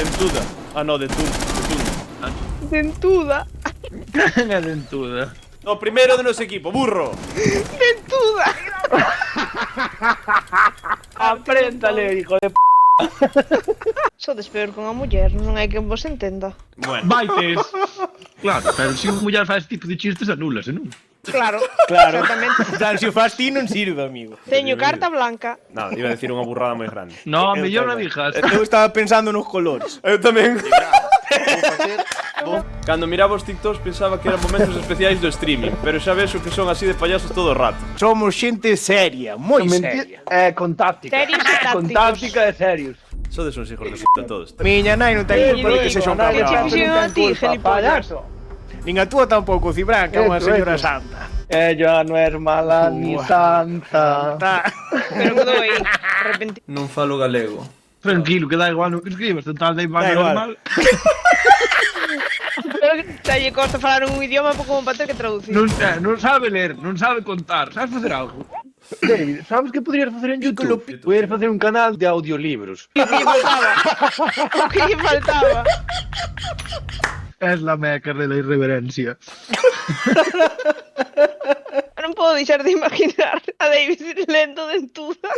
Dentuda. Ah, no, Detun. Dentuda. É dentuda. No, primeiro do noso equipo, burro. Dentuda. Apréntale, hijo de p***. Sodes peor con a muller, non hai que vos entenda. Bueno, Baites. Claro, pero se unha muller faz este tipo de chistes anúlase, non? Claro, claro. exactamente. En plan, se o fas ti non sirve, amigo. Teño carta blanca. No, iba a decir unha burrada moi grande. No, mellor non dijas. Eu estaba pensando nos colores. Eu tamén. Cando miraba os TikToks pensaba que eran momentos especiais do streaming, pero xa ves o que son así de payasos todo o rato. Somos xente seria, moi seria. Con táctica. Serios e tácticos. Con táctica e serios. Sodes uns hijos de puta todos. Miña nai non ten culpa de que sexa un Que che cabrón. fixeron a ti, gilipollas? Nin a túa tampouco, Cibran, que é unha señora santa. Ella non é mala ni santa. Pero quedou aí, arrepentido. Non falo galego. Tranquilo, que da igual no que escribas, total da igual Da igual. normal. Pero que xa lle costa falar un idioma como para ter que traducir. Non sabe ler, non sabe contar, sabes facer algo? David, sabes que podrías facer en YouTube? Podrías facer un canal de audiolibros. O que lle faltaba. O que lle faltaba. Es la meca de la irreverencia. Non podo deixar de imaginar a David lendo Dentuda.